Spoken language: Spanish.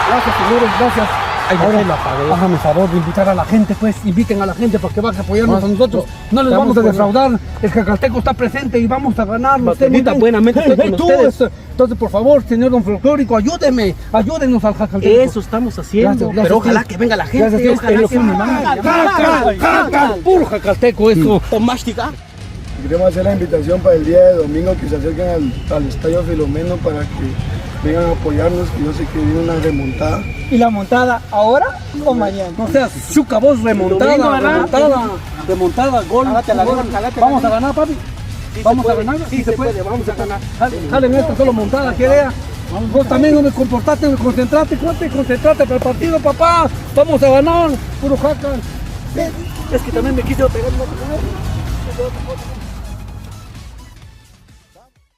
Gracias, señores, gracias. Ay, ya Ahora, se la pagué. hágame favor de invitar a la gente, pues, inviten a la gente para que baje a apoyarnos No, a nosotros. No les vamos a defraudar, el Jacalteco está presente y vamos a ganar. Bacanita, buenamente estoy con ustedes. Entonces, por favor, señor Don Folclórico, ayúdeme, ayúdenos al Jacalteco. Eso estamos haciendo. Gracias, pero ojalá sí. que venga la gente. Gracias, Ojalá es lo que Jacal, puro Jacalteco eso. O masticar. Queremos hacer la invitación para el día de domingo que se acerquen al Estadio Filomeno para que vengan a apoyarnos, que yo sé que viene una remontada. ¿Y la montada ahora o mañana? No seas chuca vos, remontada, Domingo, ¿verdad? remontada, gol. Vamos a ganar, papi. Vamos a ganar. Sí se puede, vamos a ganar. Salen estas solo montadas, ¿qué idea? Vos también no me comportaste, concentrate para el partido, papá. Vamos a ganar, puro Jacal. Es que también me quise pegar una.